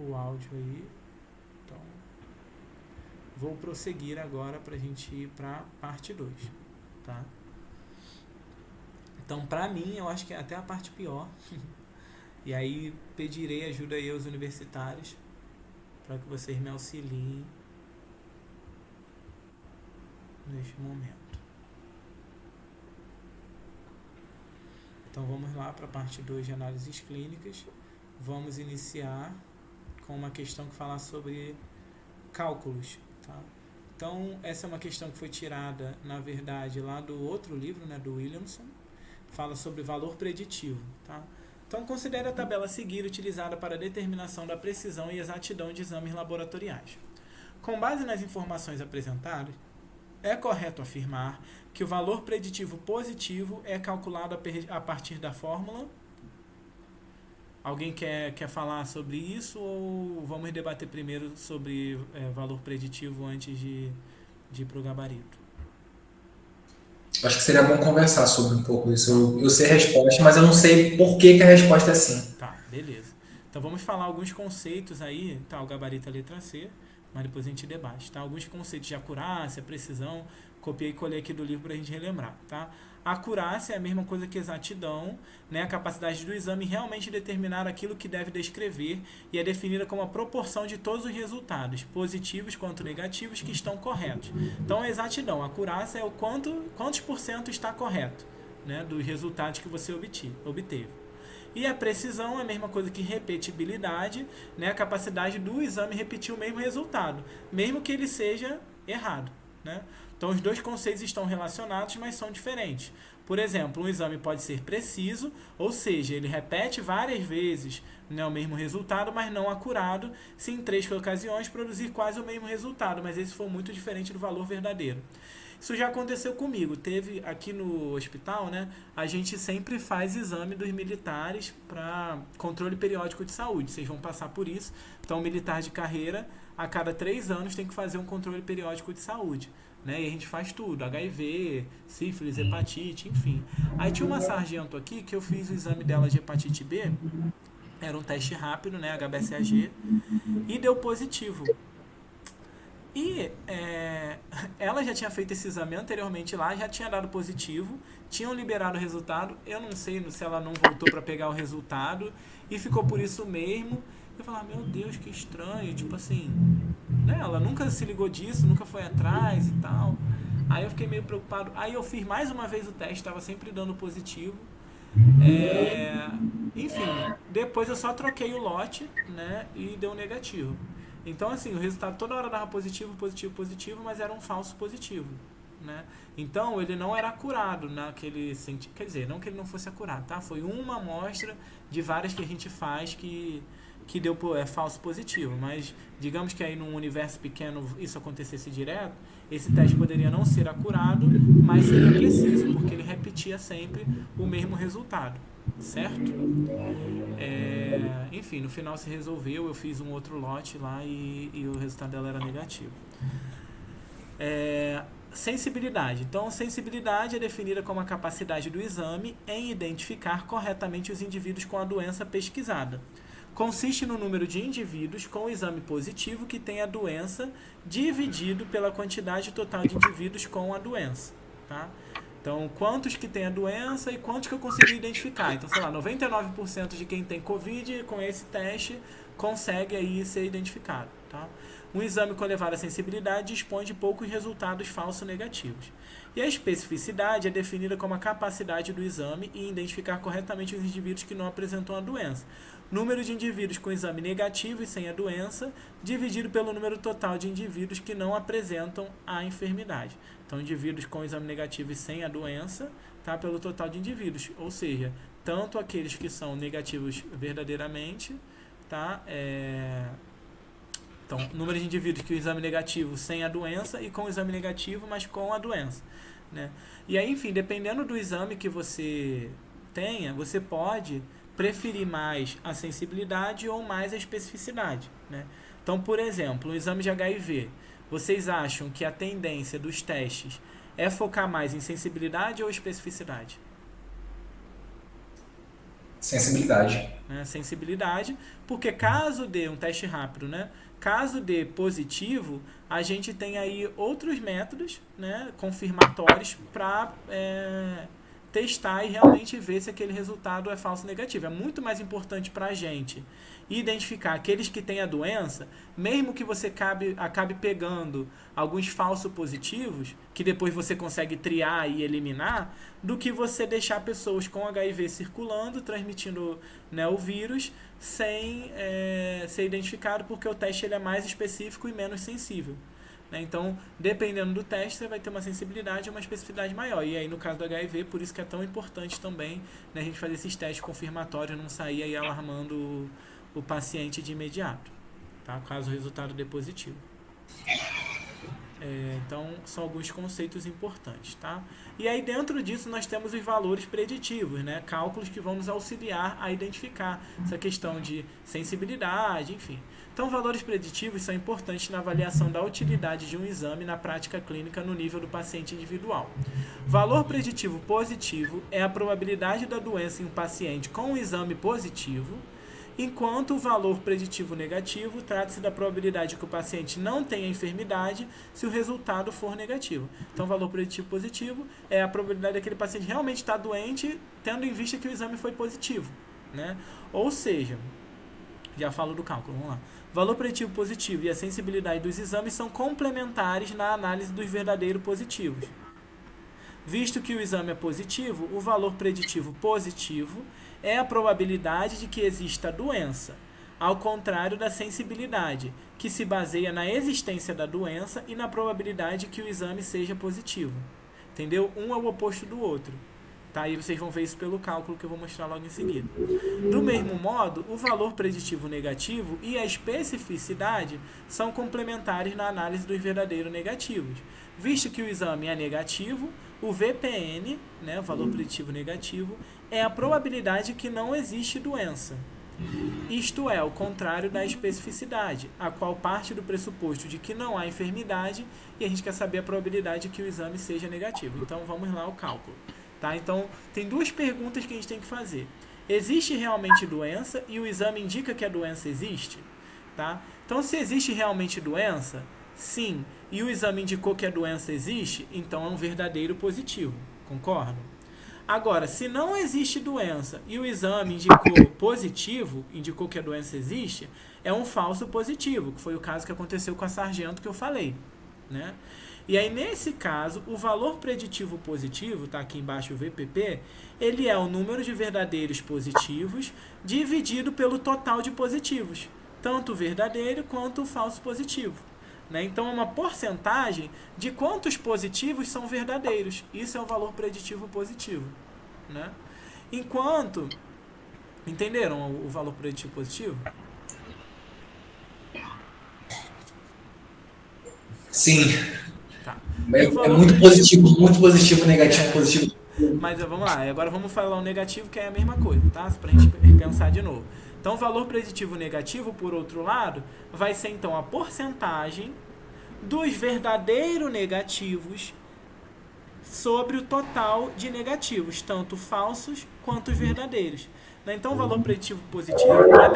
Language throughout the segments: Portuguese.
o áudio aí. Então, vou prosseguir agora para a gente ir para a parte 2, tá? Então, para mim, eu acho que é até a parte pior. E aí, pedirei ajuda aí aos universitários para que vocês me auxiliem neste momento. Então, vamos lá para a parte 2 de análises clínicas. Vamos iniciar com uma questão que fala sobre cálculos, tá? Então, essa é uma questão que foi tirada, na verdade, lá do outro livro, né, do Williamson, fala sobre valor preditivo, tá? Então, considere a tabela a seguir utilizada para a determinação da precisão e exatidão de exames laboratoriais. Com base nas informações apresentadas, é correto afirmar que o valor preditivo positivo é calculado a partir da fórmula. Alguém quer falar sobre isso ou vamos debater primeiro sobre valor preditivo antes de ir para o gabarito? Acho que seria bom conversar sobre um pouco isso. Tá, Eu sei a resposta, mas eu não sei por que, que a resposta é assim. tá, beleza. Então vamos falar alguns conceitos aí, tá? O gabarito é a letra C, mas depois a gente debate, tá? Alguns conceitos de acurácia, precisão, copiei e colei aqui do livro para a gente relembrar, tá? A acurácia é a mesma coisa que exatidão, né? A capacidade do exame realmente determinar aquilo que deve descrever e é definida como a proporção de todos os resultados, positivos quanto negativos, que estão corretos. Então, a exatidão, a acurácia é o quantos por cento está correto, né? Dos resultados que você obteve. E a precisão é a mesma coisa que repetibilidade, né? A capacidade do exame repetir o mesmo resultado, mesmo que ele seja errado, né? Então, os dois conceitos estão relacionados, mas são diferentes. Por exemplo, um exame pode ser preciso, ou seja, ele repete várias vezes, né, o mesmo resultado, mas não acurado, se em 3 ocasiões produzir quase o mesmo resultado, mas esse for muito diferente do valor verdadeiro. Isso já aconteceu comigo. Teve aqui no hospital, né? A gente sempre faz exame dos militares para controle periódico de saúde. Vocês vão passar por isso. Então, militar de carreira, a cada 3 anos tem que fazer um controle periódico de saúde. Né? E a gente faz tudo, HIV, sífilis, hepatite, enfim. Aí tinha uma sargento aqui que eu fiz o exame dela de hepatite B, era um teste rápido, né, HBsAg, e deu positivo. E ela já tinha feito esse exame anteriormente lá, já tinha dado positivo, tinham liberado o resultado. Eu não sei se ela não voltou para pegar o resultado e ficou por isso mesmo. Eu falava, meu Deus, que estranho, tipo assim, né? Ela nunca se ligou disso, nunca foi atrás e tal. Aí eu fiquei meio preocupado. Aí eu fiz mais uma vez o teste, estava sempre dando positivo. É, Enfim, depois eu só troquei o lote, né? E deu negativo. Então, assim, o resultado toda hora dava positivo, positivo, positivo, mas era um falso positivo, né? Então, ele não era acurado naquele sentido. Quer dizer, não que ele não fosse acurado, tá? Foi uma amostra de várias que a gente faz que deu falso positivo. Mas, digamos que aí num universo pequeno isso acontecesse direto, esse teste poderia não ser acurado, mas seria preciso, porque ele repetia sempre o mesmo resultado, certo? Enfim, no final se resolveu, eu fiz um outro lote lá e o resultado dela era negativo. Sensibilidade. Então, sensibilidade é definida como a capacidade do exame em identificar corretamente os indivíduos com a doença pesquisada. Consiste no número de indivíduos com o exame positivo que tem a doença dividido pela quantidade total de indivíduos com a doença, tá? Então, quantos que tem a doença e quantos que eu consegui identificar. Então, sei lá, 99% de quem tem Covid com esse teste consegue aí ser identificado, tá? Um exame com elevada sensibilidade dispõe de poucos resultados falsos negativos. E a especificidade é definida como a capacidade do exame em identificar corretamente os indivíduos que não apresentam a doença. Número de indivíduos com exame negativo e sem a doença, dividido pelo número total de indivíduos que não apresentam a enfermidade. Então, indivíduos com exame negativo e sem a doença, tá, pelo total de indivíduos. Ou seja, tanto aqueles que são negativos verdadeiramente, tá, então, número de indivíduos que o exame negativo sem a doença e com o exame negativo, mas com a doença, né? E aí, enfim, dependendo do exame que você tenha, você pode preferir mais a sensibilidade ou mais a especificidade, né? Então, por exemplo, o exame de HIV, vocês acham que a tendência dos testes é focar mais em sensibilidade ou especificidade? Sensibilidade. né, sensibilidade, porque caso dê um teste rápido, né? Caso dê positivo, a gente tem aí outros métodos, né, confirmatórios para testar e realmente ver se aquele resultado é falso ou negativo. É muito mais importante para a gente identificar aqueles que têm a doença, mesmo que você acabe pegando alguns falsos positivos, que depois você consegue triar e eliminar, do que você deixar pessoas com HIV circulando, transmitindo, né, o vírus, sem ser identificado, porque o teste ele é mais específico e menos sensível. Né? Então, dependendo do teste, você vai ter uma sensibilidade e uma especificidade maior. E aí, no caso do HIV, por isso que é tão importante também, né, a gente fazer esses testes confirmatórios, não sair aí alarmando o paciente de imediato, tá? Caso o resultado dê positivo. Então, são alguns conceitos importantes, tá? E aí, dentro disso, nós temos os valores preditivos, né? Cálculos que vão nos auxiliar a identificar essa questão de sensibilidade, enfim. Então, valores preditivos são importantes na avaliação da utilidade de um exame na prática clínica no nível do paciente individual. Valor preditivo positivo é a probabilidade da doença em um paciente com um exame positivo, enquanto o valor preditivo negativo trata-se da probabilidade que o paciente não tenha enfermidade se o resultado for negativo. Então, o valor preditivo positivo é a probabilidade daquele paciente realmente estar doente, tendo em vista que o exame foi positivo, né? Ou seja, já falo do cálculo, vamos lá. Valor preditivo positivo e a sensibilidade dos exames são complementares na análise dos verdadeiros positivos. Visto que o exame é positivo, o valor preditivo positivo é a probabilidade de que exista a doença, ao contrário da sensibilidade, que se baseia na existência da doença e na probabilidade de que o exame seja positivo. Entendeu? Um é o oposto do outro. Tá? E vocês vão ver isso pelo cálculo que eu vou mostrar logo em seguida. Do mesmo modo, o valor preditivo negativo e a especificidade são complementares na análise dos verdadeiros negativos. Visto que o exame é negativo, o VPN, né, o valor preditivo negativo, é a probabilidade que não existe doença. Isto é, o contrário da especificidade, a qual parte do pressuposto de que não há enfermidade e a gente quer saber a probabilidade de que o exame seja negativo. Então, vamos lá ao cálculo. Tá? Então, tem duas perguntas que a gente tem que fazer. Existe realmente doença e o exame indica que a doença existe? Tá? Então, se existe realmente doença, sim, e o exame indicou que a doença existe, então é um verdadeiro positivo. Concordo? Agora, se não existe doença e o exame indicou positivo, indicou que a doença existe, é um falso positivo, que foi o caso que aconteceu com a sargento que eu falei, né? E aí, nesse caso, o valor preditivo positivo, tá aqui embaixo o VPP, ele é o número de verdadeiros positivos dividido pelo total de positivos, tanto o verdadeiro quanto o falso positivo. Né? Então, é uma porcentagem de quantos positivos são verdadeiros. Isso é o valor preditivo positivo. Né? Enquanto... Entenderam o valor preditivo positivo? Sim, Tá. E o é valor preditivo... muito positivo, negativo, positivo. Mas vamos lá, agora vamos falar o negativo, que é a mesma coisa, tá? Pra gente pensar de novo. Então, o valor preditivo negativo, por outro lado, vai ser então a porcentagem dos verdadeiros negativos sobre o total de negativos, tanto falsos quanto os verdadeiros. Então, o valor preditivo positivo é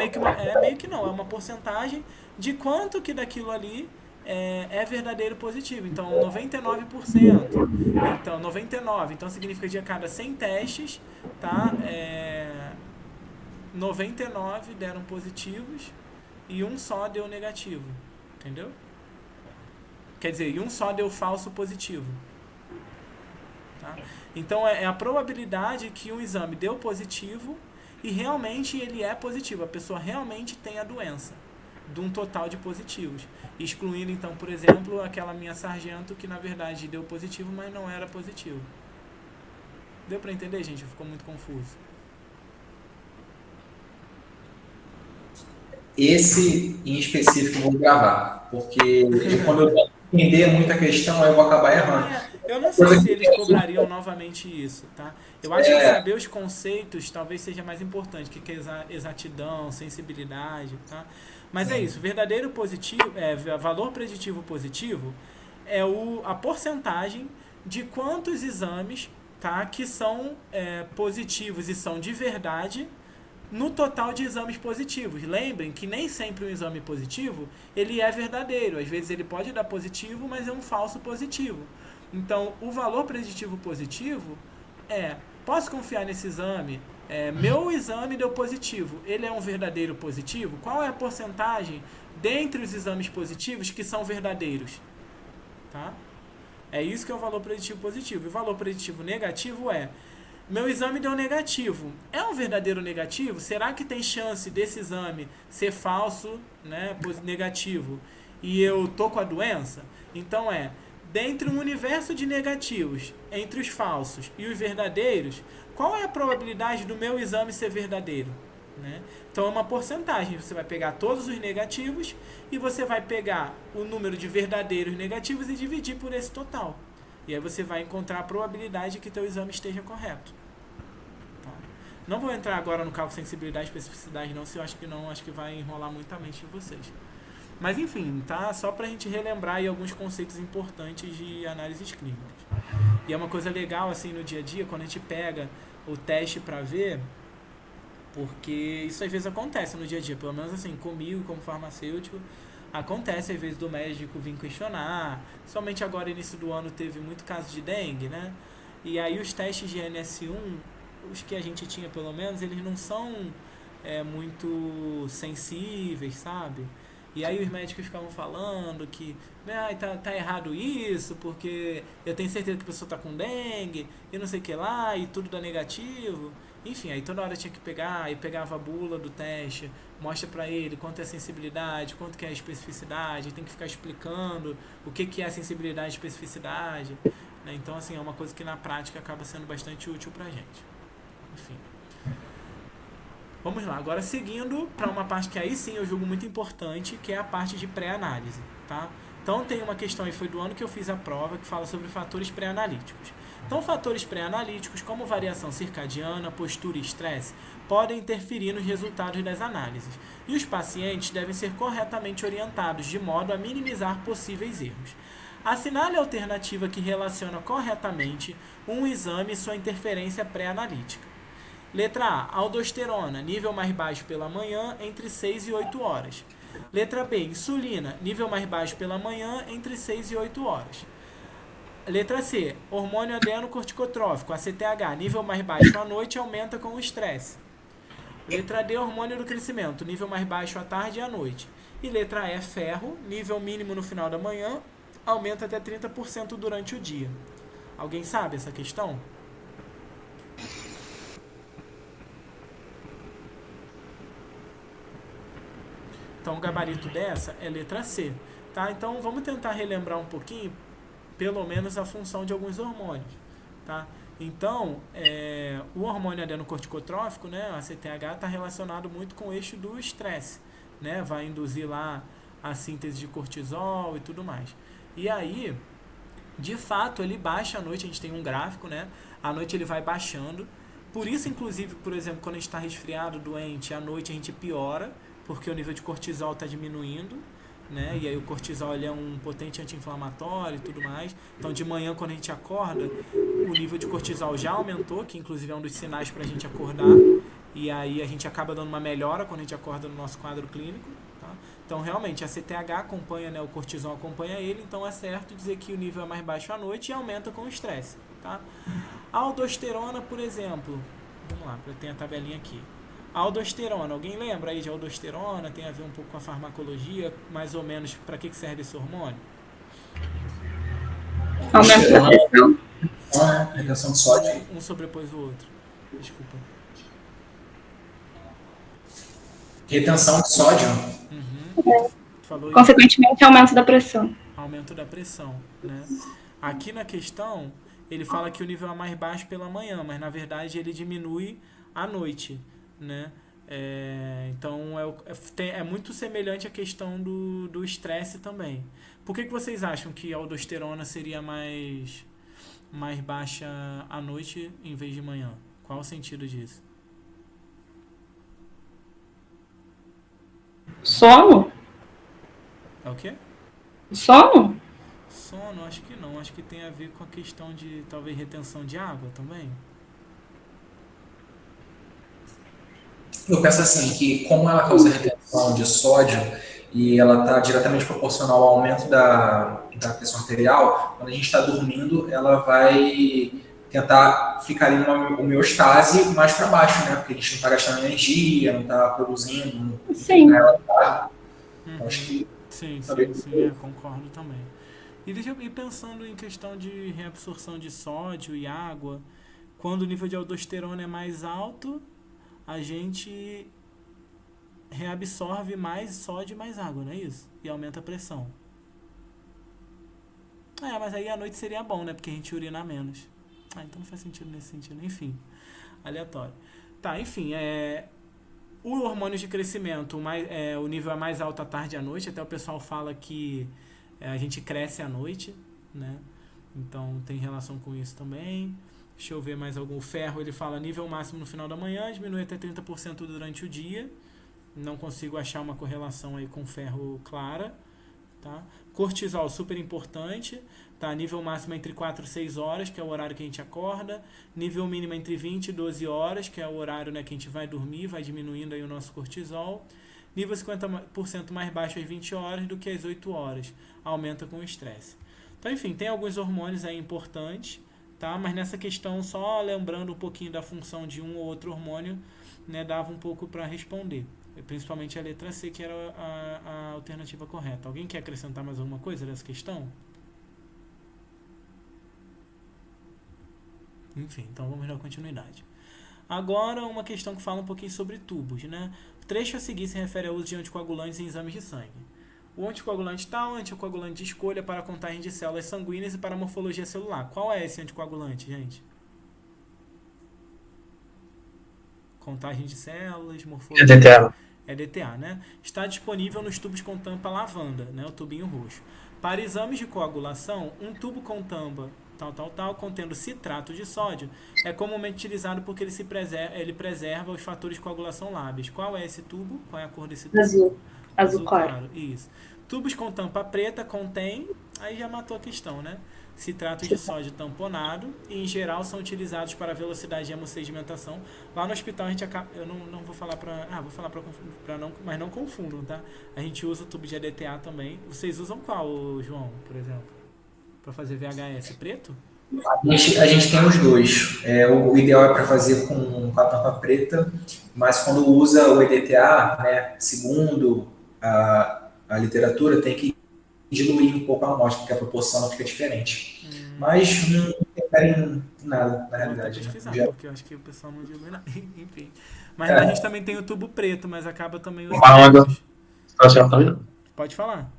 meio que não, é uma porcentagem de quanto que daquilo ali é verdadeiro positivo. Então, 99%. Então, 99%. Então, significa que a cada 100 testes, tá? 99 deram positivos e um só deu negativo. Entendeu? Quer dizer, e um só deu falso positivo. Tá? Então, é a probabilidade que um exame deu positivo e realmente ele é positivo. A pessoa realmente tem a doença, de um total de positivos. Excluindo, então, por exemplo, aquela minha sargento que, na verdade, deu positivo, mas não era positivo. Deu pra entender, gente? Ficou muito confuso. Esse, em específico, eu vou gravar, porque quando eu não entender muita questão, aí eu vou acabar errando. Eu não sei Coisa se que eles cobrariam novamente isso, tá? Eu acho que saber os conceitos talvez seja mais importante que exatidão, sensibilidade, tá? Mas é isso, verdadeiro positivo, valor preditivo positivo é a porcentagem de quantos exames, tá, que são positivos e são de verdade, no total de exames positivos. Lembrem que nem sempre um exame positivo ele é verdadeiro. Às vezes ele pode dar positivo, mas é um falso positivo. Então, o valor preditivo positivo é: posso confiar nesse exame? Meu exame deu positivo. Ele é um verdadeiro positivo? Qual é a porcentagem dentre os exames positivos que são verdadeiros? Tá? É isso que é o valor preditivo positivo. E o valor preditivo negativo é: meu exame deu negativo. É um verdadeiro negativo? Será que tem chance desse exame ser falso, né, negativo, e eu tô com a doença? Então dentre um universo de negativos, entre os falsos e os verdadeiros, qual é a probabilidade do meu exame ser verdadeiro? Né? Então é uma porcentagem. Você vai pegar todos os negativos e você vai pegar o número de verdadeiros negativos e dividir por esse total. E aí você vai encontrar a probabilidade de que teu exame esteja correto. Tá? Não vou entrar agora no cálculo sensibilidade e especificidade não, se eu acho que não, acho que vai enrolar muito a mente de vocês. Mas enfim, tá? Só pra gente relembrar aí alguns conceitos importantes de análises clínicas. E é uma coisa legal assim no dia a dia, quando a gente pega o teste pra ver, porque isso às vezes acontece no dia a dia, pelo menos assim, comigo como farmacêutico, acontece às vezes do médico vir questionar. Somente agora, início do ano, teve muito caso de dengue, né? E aí os testes de NS1, os que a gente tinha pelo menos, eles não são muito sensíveis, sabe? E aí os médicos ficavam falando que tá errado isso, porque eu tenho certeza que a pessoa tá com dengue, e não sei o que lá, e tudo dá negativo. Enfim, aí toda hora tinha que pegar, aí pegava a bula do teste, mostra pra ele quanto é a sensibilidade, quanto que é a especificidade, tem que ficar explicando o que é a sensibilidade e especificidade. Né? Então, assim, é uma coisa que na prática acaba sendo bastante útil pra gente. Enfim. Vamos lá, agora seguindo para uma parte que aí sim eu julgo muito importante, que é a parte de pré-análise, tá? Então tem uma questão, e foi do ano que eu fiz a prova, que fala sobre fatores pré-analíticos. Então fatores pré-analíticos, como variação circadiana, postura e estresse, podem interferir nos resultados das análises, e os pacientes devem ser corretamente orientados, de modo a minimizar possíveis erros. Assinale a alternativa que relaciona corretamente um exame e sua interferência pré-analítica. Letra A, aldosterona, nível mais baixo pela manhã, entre 6 e 8 horas. Letra B, insulina, nível mais baixo pela manhã, entre 6 e 8 horas. Letra C, hormônio adrenocorticotrófico, ACTH, nível mais baixo à noite, aumenta com o estresse. Letra D, hormônio do crescimento, nível mais baixo à tarde e à noite. E letra E, ferro, nível mínimo no final da manhã, aumenta até 30% durante o dia. Alguém sabe essa questão? Então o gabarito dessa é letra C. Tá? Então vamos tentar relembrar um pouquinho, pelo menos, a função de alguns hormônios. Tá? Então, o hormônio adenocorticotrófico, né, a CTH, está relacionado muito com o eixo do estresse. Né? Vai induzir lá a síntese de cortisol e tudo mais. E aí, de fato, ele baixa à noite, a gente tem um gráfico, né? À noite ele vai baixando. Por isso, inclusive, por exemplo, quando a gente está resfriado, doente, à noite a gente piora, porque o nível de cortisol está diminuindo, né? E aí o cortisol ele é um potente anti-inflamatório e tudo mais. Então, de manhã, quando a gente acorda, o nível de cortisol já aumentou, que inclusive é um dos sinais para a gente acordar. E aí a gente acaba dando uma melhora quando a gente acorda no nosso quadro clínico. Tá? Então, realmente, a CTH acompanha, né? O cortisol acompanha ele, então é certo dizer que o nível é mais baixo à noite e aumenta com o estresse. Tá? A aldosterona, por exemplo, vamos lá, eu tenho a tabelinha aqui. A aldosterona, alguém lembra aí de aldosterona? Tem a ver um pouco com a farmacologia, mais ou menos para que serve esse hormônio? Aumenta a pressão. Retenção de sódio. Um sobrepôs o outro. Desculpa. Retenção de sódio. Tu falou isso? Consequentemente, aumento da pressão. Aumento da pressão, né? Aqui na questão, ele fala que o nível é mais baixo pela manhã, mas na verdade ele diminui à noite, né? Então é muito semelhante à questão do estresse também. Por que vocês acham que a aldosterona seria mais baixa à noite em vez de manhã? Qual o sentido disso? Sono? É o quê? Sono? Sono, acho que não. Acho que tem a ver com a questão de talvez retenção de água também. Eu penso assim, que como ela causa retenção de sódio e ela está diretamente proporcional ao aumento da pressão arterial, quando a gente está dormindo, ela vai tentar ficar em uma homeostase mais para baixo, né? Porque a gente não está gastando energia, não está produzindo, enfim, né? Sim. Acho Uhum. que Sim, também. sim, sim, concordo também. E deixa eu ir pensando em questão de reabsorção de sódio e água. Quando o nível de aldosterona é mais alto, a gente reabsorve mais sódio e mais água, não é isso? E aumenta a pressão. Mas aí à noite seria bom, né? Porque a gente urina menos. Então não faz sentido nesse sentido. Enfim, aleatório. Tá, enfim, o hormônio de crescimento, o nível é mais alto à tarde e à noite. Até o pessoal fala que a gente cresce à noite, né? Então tem relação com isso também. Deixa eu ver mais algum. O ferro, ele fala nível máximo no final da manhã, diminui até 30% durante o dia. Não consigo achar uma correlação aí com ferro clara, tá? Cortisol, super importante, tá? Nível máximo entre 4 e 6 horas, que é o horário que a gente acorda. Nível mínimo entre 20 e 12 horas, que é o horário, né, que a gente vai dormir, vai diminuindo aí o nosso cortisol. Nível 50% mais baixo às 20 horas do que às 8 horas. Aumenta com o estresse. Então, enfim, tem alguns hormônios aí importantes, tá? Mas nessa questão, só lembrando um pouquinho da função de um ou outro hormônio, né, dava um pouco para responder. Principalmente a letra C, que era a alternativa correta. Alguém quer acrescentar mais alguma coisa dessa questão? Enfim, então vamos dar continuidade. Agora, uma questão que fala um pouquinho sobre tubos, né? O trecho a seguir se refere ao uso de anticoagulantes em exames de sangue. O anticoagulante tal, anticoagulante de escolha para a contagem de células sanguíneas e para a morfologia celular. Qual é esse anticoagulante, gente? Contagem de células, É morfologia. DTA. É DTA, né? Está disponível nos tubos com tampa lavanda, né? O tubinho roxo. Para exames de coagulação, um tubo com tampa contendo citrato de sódio, é comumente utilizado porque ele preserva os fatores de coagulação lábeis. Qual é esse tubo? Qual é a cor desse tubo? Azul. Azul Azul claro. claro, isso. Tubos com tampa preta contém, aí já matou a questão, né? Citrato de sódio tamponado e em geral são utilizados para velocidade de hemossedimentação. Lá no hospital a gente acaba, eu não vou falar vou falar para não, mas não confundam, tá? A gente usa o tubo de EDTA também. Vocês usam qual, João, por exemplo? Para fazer VHS preto? A gente tem os dois. O ideal é para fazer com a tampa preta, mas quando usa o EDTA, né, segundo a literatura, tem que diluir um pouco a amostra, porque a proporção não fica diferente. Mas não interfere em nada, na Vou até realidade. Né? pesquisar, Já, porque eu acho que o pessoal não dilui nada. Enfim. Mas lá a gente também tem o tubo preto, mas acaba também usando Lá onde eu ambos. estagiava também não. Pode falar.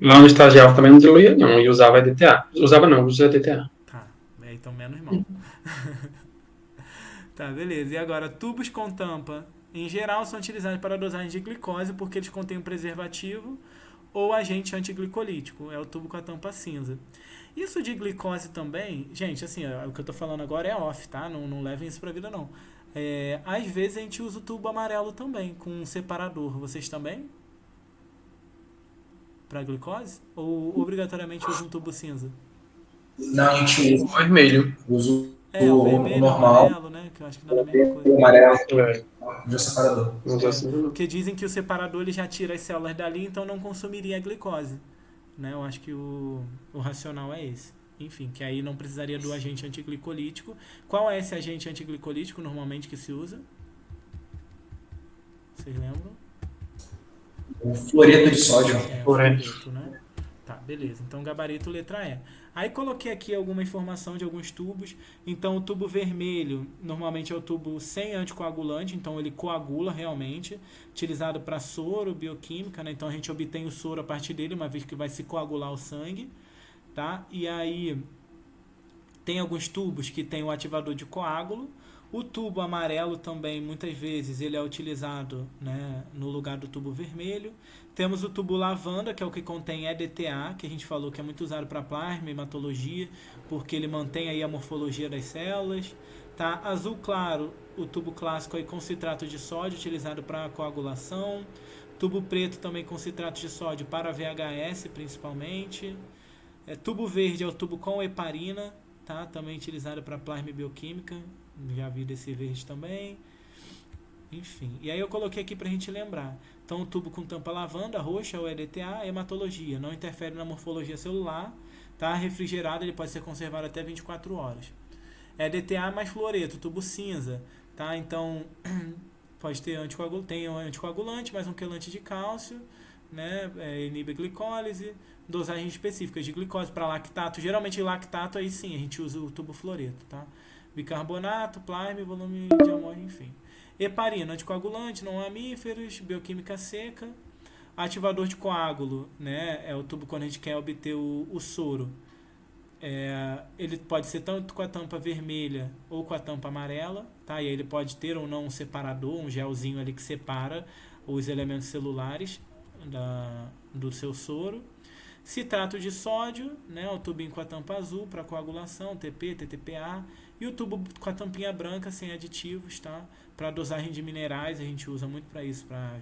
Lá onde eu estagiava também não diluía, não. E usava EDTA. Usava não, usa EDTA. Tá, então menos mal. Tá, beleza. E agora, tubos com tampa, em geral, são utilizados para dosagem de glicose porque eles contêm um preservativo ou agente antiglicolítico. É o tubo com a tampa cinza. Isso de glicose também, gente, assim, o que eu tô falando agora é off, tá? Não levem isso pra vida, não. Às vezes a gente usa o tubo amarelo também, com um separador. Vocês também? Pra glicose? Ou obrigatoriamente usa um tubo cinza? não, a gente O vermelho. usa O o vermelho, o normal, amarelo, né? Que eu acho que dá na mesma coisa. o amarelo É, de um separador. não usa assim, não. Porque dizem que o separador ele já tira as células dali, então não consumiria a glicose. Né? Eu acho que o racional é esse. Enfim, que aí não precisaria do agente antiglicolítico. Qual é esse agente antiglicolítico normalmente que se usa? Vocês lembram? O fluoreto de sódio. O Fluoreto. fluoreto, né? Tá, beleza. Então, gabarito letra E. Aí coloquei aqui alguma informação de alguns tubos. Então, o tubo vermelho normalmente é o tubo sem anticoagulante, então ele coagula realmente, utilizado para soro, bioquímica, né? Então a gente obtém o soro a partir dele, uma vez que vai se coagular o sangue, tá? E aí tem alguns tubos que tem o ativador de coágulo. O tubo amarelo também, muitas vezes, ele é utilizado, né, no lugar do tubo vermelho. Temos o tubo lavanda, que é o que contém EDTA, que a gente falou que é muito usado para plasma, hematologia, porque ele mantém aí a morfologia das células. Tá? Azul claro, o tubo clássico aí com citrato de sódio, utilizado para coagulação. Tubo preto também com citrato de sódio para VHS, principalmente. Tubo verde é o tubo com heparina, tá? Também utilizado para plasma e bioquímica. Já vi desse verde também. Enfim, e aí eu coloquei aqui pra gente lembrar. Então, o tubo com tampa lavanda, roxa ou EDTA, hematologia, não interfere na morfologia celular, tá? Refrigerado, ele pode ser conservado até 24 horas. EDTA mais fluoreto, tubo cinza, tá? Então, pode ter tem um anticoagulante, mais um quelante de cálcio, né? Inibe a glicólise, dosagens específicas de glicose para lactato. Geralmente lactato aí sim, a gente usa o tubo fluoreto, tá? Bicarbonato, plasma, volume de amônia, enfim. Heparina, anticoagulante, não mamíferos, bioquímica seca. Ativador de coágulo, né? É o tubo quando a gente quer obter o soro. Ele pode ser tanto com a tampa vermelha ou com a tampa amarela, tá? E aí ele pode ter ou não um separador, um gelzinho ali que separa os elementos celulares do seu soro. Citrato de sódio, né? O tubinho com a tampa azul para coagulação, TP, TTPA. E o tubo com a tampinha branca sem aditivos, tá? Para dosagem de minerais, a gente usa muito para isso, para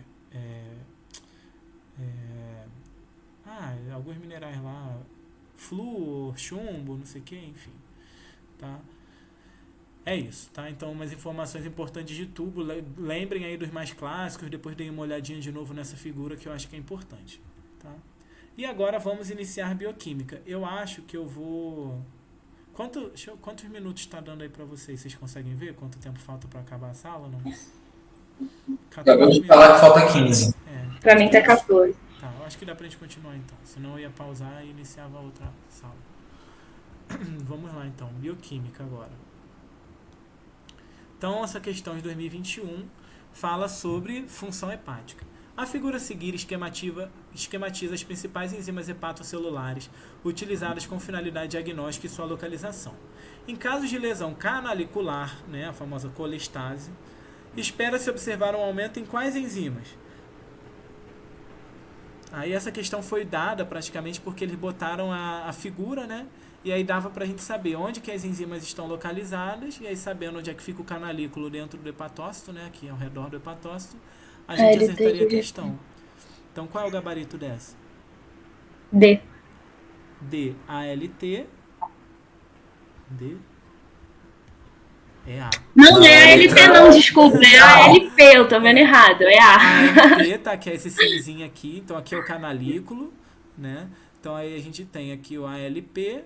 alguns minerais lá, flúor, chumbo, não sei o que, enfim, tá? É isso, tá? Então, umas informações importantes de tubo. Lembrem aí dos mais clássicos, depois deem uma olhadinha de novo nessa figura que eu acho que é importante, tá? E agora vamos iniciar bioquímica. Eu acho que eu vou... Quantos minutos está dando aí para vocês? Vocês conseguem ver quanto tempo falta para acabar a sala? Não? Acabou de falar que falta 15. Pra mim tá 14. Tá, eu acho que dá pra gente continuar então. Senão eu ia pausar e iniciava a outra sala. Vamos lá então, bioquímica agora. Então, essa questão de 2021 fala sobre função hepática. A figura a seguir esquematiza as principais enzimas hepatocelulares utilizadas com finalidade diagnóstica e sua localização. Em casos de lesão canalicular, né, a famosa colestase, espera-se observar um aumento em quais enzimas? Aí essa questão foi dada praticamente porque eles botaram a figura, né? E aí dava pra gente saber onde que as enzimas estão localizadas, e aí sabendo onde é que fica o canalículo dentro do hepatócito, né? Aqui ao redor do hepatócito, a gente acertaria a questão. Então qual é o gabarito dessa? D. D, ALT. D. É A. Não é ALT não, desculpa, é ALP, eu tô vendo errado, é A. ALP, tá? Que é esse cinzinho aqui, então aqui é o canalículo, né? Então aí a gente tem aqui o ALP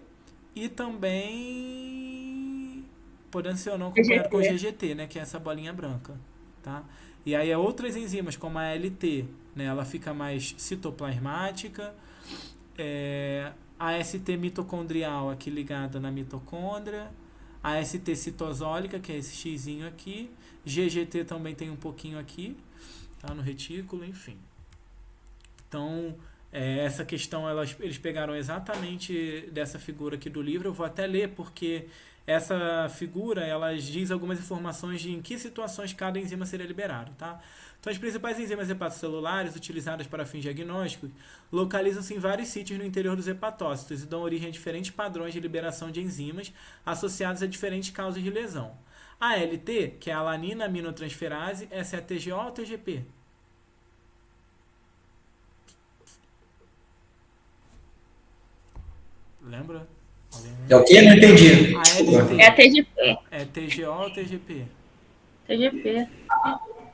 e também podendo ser ou não acompanhado com o GGT, né? Que é essa bolinha branca, tá? E aí outras enzimas como a ALT, né? Ela fica mais citoplasmática. A AST mitocondrial aqui ligada na mitocôndria. A AST citosólica, que é esse xizinho aqui. GGT também tem um pouquinho aqui, tá? No retículo, enfim. Então, essa questão eles pegaram exatamente dessa figura aqui do livro. Eu vou até ler porque essa figura ela diz algumas informações de em que situações cada enzima seria liberado, tá? Então, as principais enzimas hepatocelulares utilizadas para fins diagnósticos localizam-se em vários sítios no interior dos hepatócitos e dão origem a diferentes padrões de liberação de enzimas associados a diferentes causas de lesão. A ALT, que é a alanina aminotransferase, essa é a TGO ou TGP? Lembra? É o quê? Não entendi. ALT. É a TGP. É TGO ou TGP? TGP.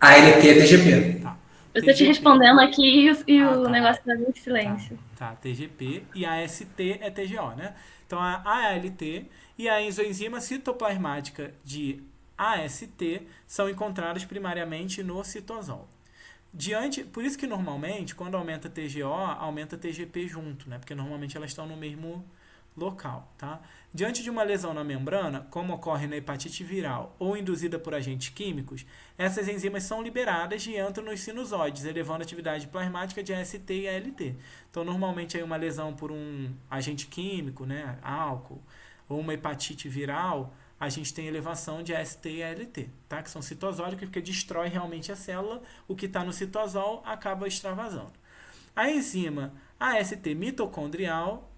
A LP é TGP. Tá. Eu tô te respondendo aqui e o tá. negócio tá em silêncio. Tá, TGP e a ST é TGO, né? Então a ALT e a isoenzima citoplasmática de AST são encontradas primariamente no citosol. Por isso que normalmente, quando aumenta TGO, aumenta TGP junto, né? Porque normalmente elas estão no mesmo local, tá? Diante de uma lesão na membrana, como ocorre na hepatite viral ou induzida por agentes químicos, essas enzimas são liberadas e entram nos sinusoides, elevando a atividade plasmática de AST e ALT. Então, normalmente, aí uma lesão por um agente químico, né, álcool, ou uma hepatite viral, a gente tem elevação de AST e ALT, tá? Que são citosólicos, porque destrói realmente a célula, o que está no citosol acaba extravasando. A enzima AST mitocondrial,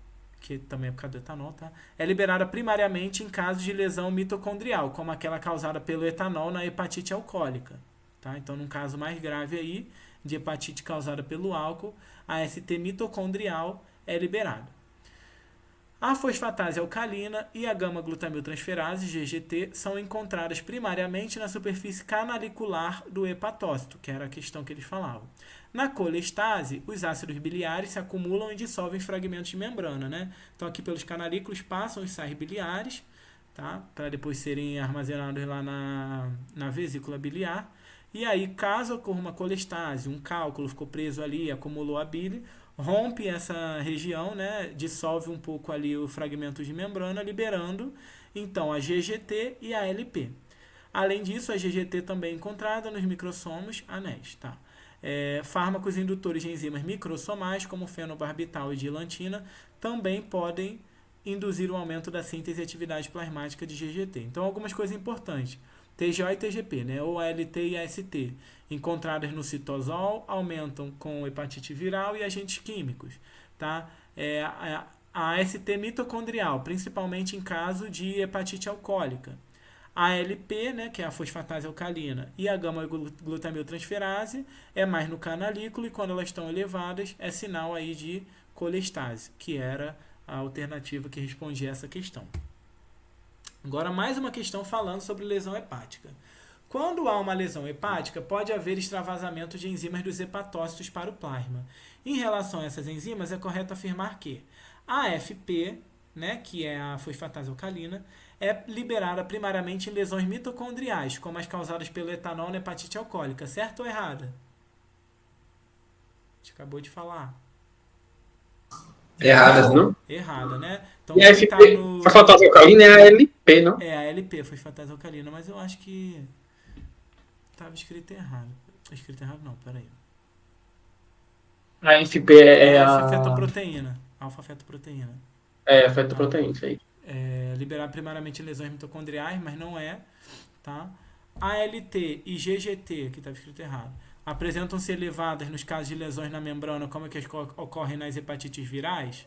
que também é por causa do etanol, tá? É liberada primariamente em casos de lesão mitocondrial, como aquela causada pelo etanol na hepatite alcoólica, tá? Então, num caso mais grave aí, de hepatite causada pelo álcool, a AST mitocondrial é liberada. A fosfatase alcalina e a gama-glutamiltransferase, GGT, são encontradas primariamente na superfície canalicular do hepatócito, que era a questão que eles falavam. Na colestase, os ácidos biliares se acumulam e dissolvem em fragmentos de membrana, né? Então, aqui pelos canalículos passam os sais biliares, tá? Para depois serem armazenados lá na vesícula biliar. E aí, caso ocorra uma colestase, um cálculo ficou preso ali, acumulou a bile, rompe essa região, né? Dissolve um pouco ali o fragmento de membrana, liberando então a GGT e a LP. Além disso, a GGT também é encontrada nos microssomos anéis, tá? Fármacos indutores de enzimas microssomais, como fenobarbital e dilantina, também podem induzir o aumento da síntese e atividade plasmática de GGT. Então, algumas coisas importantes. TGO e TGP, né? Ou ALT e AST, encontradas no citosol, aumentam com hepatite viral e agentes químicos, tá? A AST mitocondrial, principalmente em caso de hepatite alcoólica. A ALP, né, que é a fosfatase alcalina, e a gama-glutamiltransferase é mais no canalículo, e quando elas estão elevadas é sinal aí de colestase, que era a alternativa que respondia a essa questão. Agora, mais uma questão falando sobre lesão hepática. Quando há uma lesão hepática, pode haver extravasamento de enzimas dos hepatócitos para o plasma. Em relação a essas enzimas, é correto afirmar que a AFP, né, que é a fosfatase alcalina, é liberada primariamente em lesões mitocondriais, como as causadas pelo etanol na hepatite alcoólica. Certo ou errada? A gente acabou de falar. Errada, não? Errada, né? Então, E a quem tá FP, no... fosfatase alcalina é a LP, não? É a LP, fosfatase alcalina, mas eu acho que estava escrito errado. Escrito errado não, peraí. A FP é a... alfa-fetoproteína. Alfa-fetoproteína. É, a fetoproteína, isso aí. Liberar primariamente lesões mitocondriais, mas não é, tá? ALT e GGT, que estava escrito errado, apresentam-se elevadas nos casos de lesões na membrana, como é que ocorrem nas hepatites virais?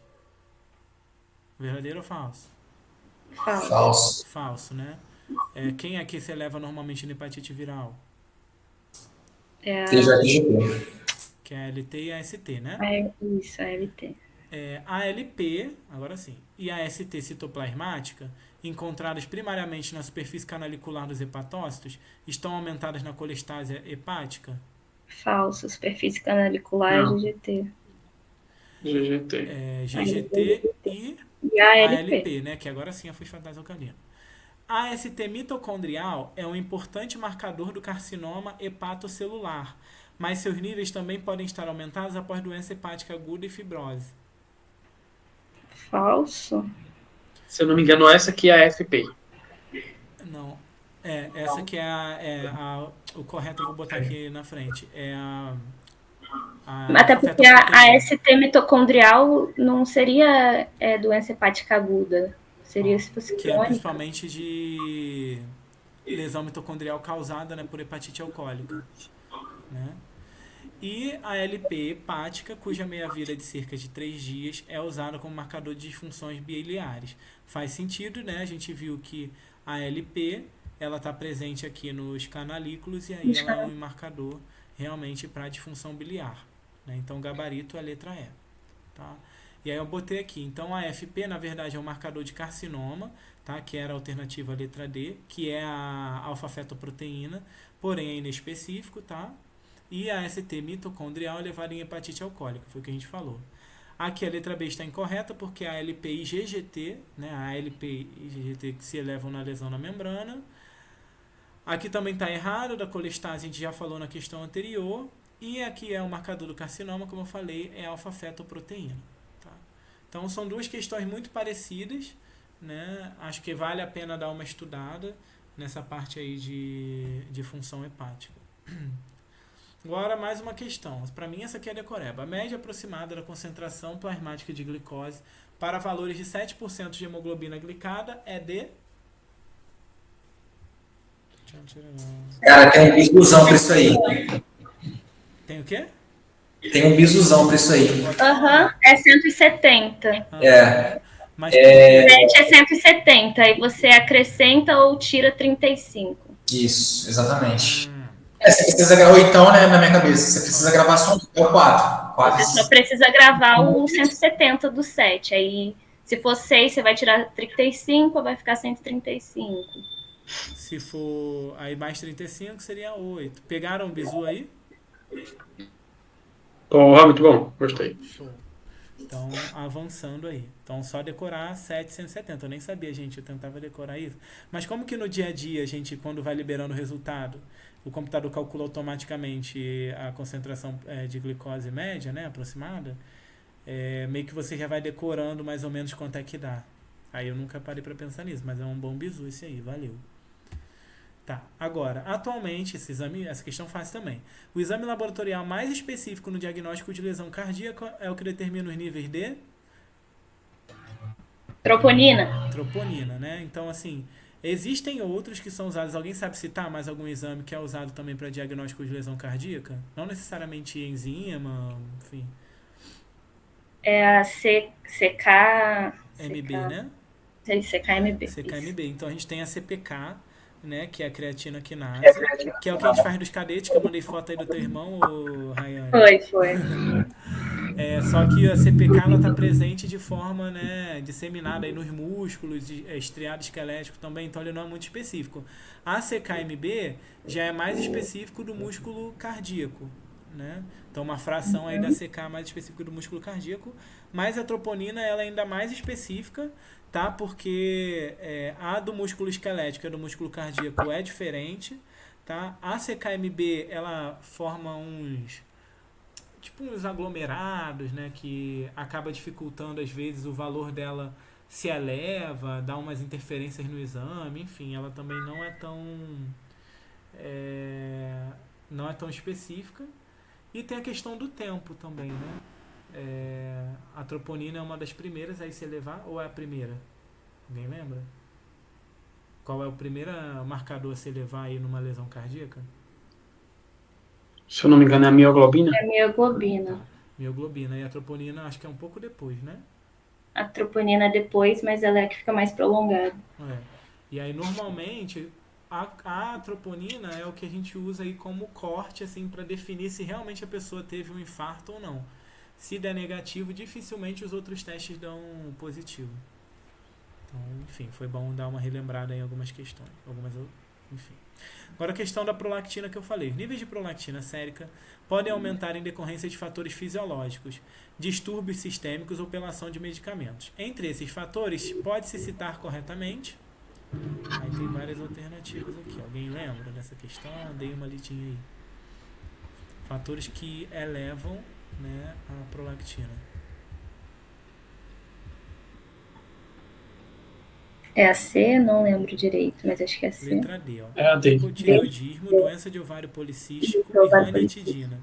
Verdadeiro ou falso? Falso. Falso, né? Quem aqui se eleva normalmente na hepatite viral? TGO e TGP. Que é a ALT e a AST, né? Isso, a LT. A ALP, agora sim, e a ST citoplasmática, encontradas primariamente na superfície canalicular dos hepatócitos, estão aumentadas na colestase hepática? Falso, superfície canalicular Não. é GGT. GGT. GGT e a ALP, né? Que agora sim é a fosfatase alcalina. A AST mitocondrial é um importante marcador do carcinoma hepatocelular, mas seus níveis também podem estar aumentados após doença hepática aguda e fibrose. Falso. Se eu não me engano, essa aqui é a FP. Não. Essa que é o correto, eu vou botar aqui na frente. Até porque a ST mitocondrial não seria doença hepática aguda. Seria se fosse que é crônica. principalmente de lesão mitocondrial causada, né, por hepatite alcoólica, né? E a LP hepática, cuja meia-vida é de cerca de 3 dias, é usada como marcador de disfunções biliares. Faz sentido, né? A gente viu que a LP ela está presente aqui nos canalículos e aí ela é um marcador realmente para disfunção biliar, né? Então, gabarito é a letra E, tá? E aí eu botei aqui. Então, a FP, na verdade, é um marcador de carcinoma, tá? Que era a alternativa à letra D, que é a alfa-fetoproteína, porém é inespecífico, tá? E a ST mitocondrial é levada em hepatite alcoólica, foi o que a gente falou. Aqui a letra B está incorreta, porque a LP e GGT, né? A LP e GGT que se elevam na lesão na membrana. Aqui também está errado, da colestase a gente já falou na questão anterior. E aqui é o marcador do carcinoma, como eu falei, é alfa-fetoproteína. Tá? Então são duas questões muito parecidas, né? Acho que vale a pena dar uma estudada nessa parte aí de função hepática. Agora, mais uma questão. Para mim, essa aqui é a decoreba. A média aproximada da concentração plasmática de glicose para valores de 7% de hemoglobina glicada é de... Cara, tem um bisuzão pra isso aí. Tem o quê? Tem um bisuzão pra isso aí. É 170. Mas O é 170, aí você acrescenta ou tira 35. Isso, exatamente. Você precisa gravar, ou então, né, na minha cabeça, você precisa gravar só o 4. Você só precisa gravar o 170 do 7, aí Se for 6, você vai tirar 35, vai ficar 135. Se for aí mais 35, seria 8. Pegaram o bizu aí? Porra, muito bom. Gostei. Show. Então, avançando aí. Então, só decorar 770. Eu nem sabia, gente. Eu tentava decorar isso. Mas como que no dia a dia, a gente, quando vai liberando o resultado, o computador calcula automaticamente a concentração de glicose média, né, aproximada, meio que você já vai decorando mais ou menos quanto é que dá. Aí eu nunca parei pra pensar nisso, mas é um bom bizu esse aí. Valeu. Tá, agora, atualmente, essa questão faz também. O exame laboratorial mais específico no diagnóstico de lesão cardíaca é o que determina os níveis de Troponina. troponina, né? Então, assim, existem outros que são usados. Alguém sabe citar mais algum exame que é usado também para diagnóstico de lesão cardíaca? Não necessariamente enzima, enfim. É a CK... MB, né? CKMB. CKMB. Então a gente tem a CPK, né? Que é a creatina quinase, que é o que a gente faz nos cadetes, que eu mandei foto aí do teu irmão, ô Rayane. Foi. Só que a CPK ela está presente de forma, né, disseminada aí nos músculos, estriado esquelético também, então ele não é muito específico. A CKMB já é mais específico do músculo cardíaco, né? Então uma fração aí da CK mais específica do músculo cardíaco, mas a troponina ela é ainda mais específica, tá? Porque a do músculo esquelético e a do músculo cardíaco é diferente, tá? A CKMB ela forma uns aglomerados, né, que acaba dificultando às vezes o valor dela se eleva, dá umas interferências no exame, enfim, ela também não é tão específica. E tem a questão do tempo também, né? A troponina é uma das primeiras a se elevar ou é a primeira? Alguém lembra? Qual é o primeiro marcador a se elevar aí numa lesão cardíaca? Se eu não me engano, é a mioglobina. É a mioglobina. Mioglobina. E a troponina acho que é um pouco depois, né? A troponina depois, mas ela é a que fica mais prolongada. E aí normalmente a troponina é o que a gente usa aí como corte assim para definir se realmente a pessoa teve um infarto ou não. Se der negativo, dificilmente os outros testes dão positivo. Então, enfim, foi bom dar uma relembrada em algumas questões, enfim. Agora a questão da prolactina que eu falei. Os níveis de prolactina sérica podem aumentar em decorrência de fatores fisiológicos, distúrbios sistêmicos ou pela ação de medicamentos. Entre esses fatores, pode-se citar corretamente. Aí tem várias alternativas aqui. Alguém lembra dessa questão? Dei uma lidinha aí. Fatores que elevam, né, a prolactina. É a C? Não lembro direito, mas acho que é a C. Letra D, ó. É a D. Hipotireoidismo, doença de ovário policístico e ranitidina.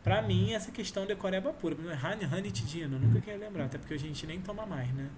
Pra mim, essa questão decoreba pura. Ranitidina, eu nunca queria lembrar, até porque a gente nem toma mais, né?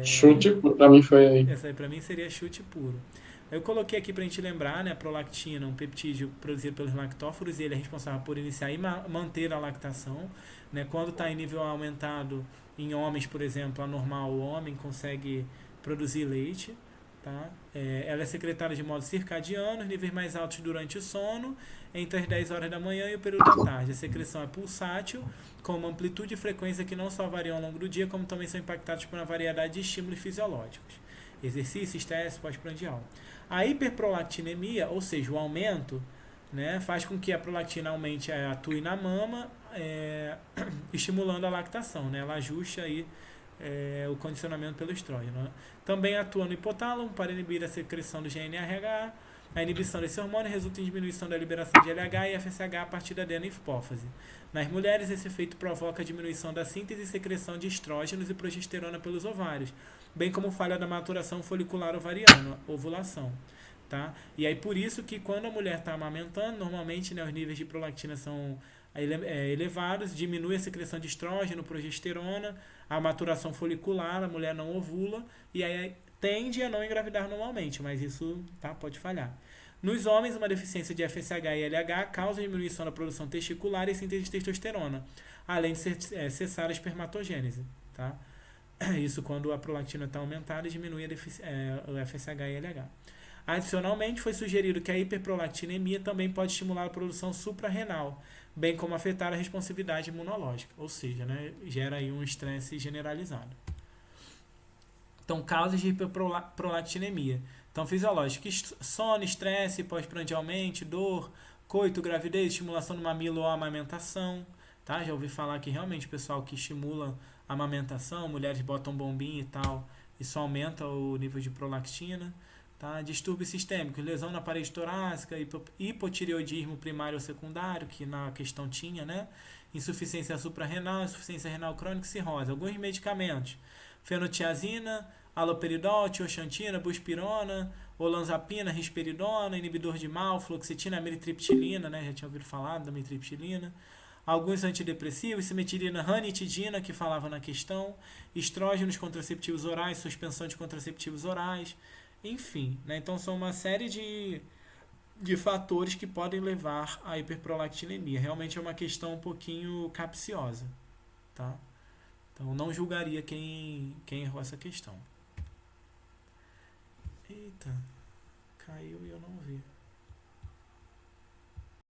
Chute, pra mim foi aí. Essa aí pra mim seria chute puro. Eu coloquei aqui pra gente lembrar, né? A prolactina, um peptídeo produzido pelos lactóforos, e ele é responsável por iniciar e manter a lactação, né? Quando está em nível aumentado em homens, por exemplo, anormal, o homem consegue produzir leite, tá? Ela é secretada de modo circadiano, níveis mais altos durante o sono, entre as 10 horas da manhã e o período da tarde. A secreção é pulsátil, com uma amplitude e frequência que não só variam ao longo do dia, como também são impactados por uma variedade de estímulos fisiológicos. Exercício, estresse, pós-prandial. A hiperprolactinemia, ou seja, o aumento, né, faz com que a prolactina aumente, atue na mama, estimulando a lactação, né? Ela ajusta aí o condicionamento pelo estrógeno, né? Também atua no hipotálamo para inibir a secreção do GNRH. A inibição desse hormônio resulta em diminuição da liberação de LH e FSH a partir da hipófise. Nas mulheres, esse efeito provoca a diminuição da síntese e secreção de estrógenos e progesterona pelos ovários, bem como falha da maturação folicular ovariana, ovulação. Tá? E aí por isso que quando a mulher está amamentando, normalmente, né, os níveis de prolactina são elevados, diminui a secreção de estrógeno, progesterona, a maturação folicular, a mulher não ovula e aí tende a não engravidar normalmente, mas isso, tá, pode falhar. Nos homens, uma deficiência de FSH e LH causa diminuição da produção testicular e síntese de testosterona, além de cessar a espermatogênese. Tá? Isso quando a prolactina está aumentada e diminui o FSH e LH. Adicionalmente, foi sugerido que a hiperprolactinemia também pode estimular a produção suprarrenal, bem como afetar a responsividade imunológica, ou seja, né, gera aí um estresse generalizado. Então, causas de hiperprolactinemia. Então, fisiológico, sono, estresse, pós-prandialmente, dor, coito, gravidez, estimulação do mamilo ou amamentação. Tá? Já ouvi falar que realmente o pessoal que estimula a amamentação, mulheres botam bombinha e tal, isso aumenta o nível de prolactina. Tá? Distúrbio sistêmico, lesão na parede torácica, hipotireoidismo primário ou secundário, que na questão tinha, né? Insuficiência suprarrenal, insuficiência renal crônica e cirrose. Alguns medicamentos, fenotiazina, haloperidol, tioxantina, buspirona, olanzapina, risperidona, inibidor de mal, fluoxetina, amitriptilina, né? Já tinha ouvido falar da amitriptilina. Alguns antidepressivos, simetirina, ranitidina, que falava na questão, estrógenos contraceptivos orais, suspensão de contraceptivos orais, enfim, né? Então são uma série de fatores que podem levar à hiperprolactinemia. Realmente é uma questão um pouquinho capciosa, tá? Então não julgaria quem errou essa questão. Eita, caiu e eu não vi.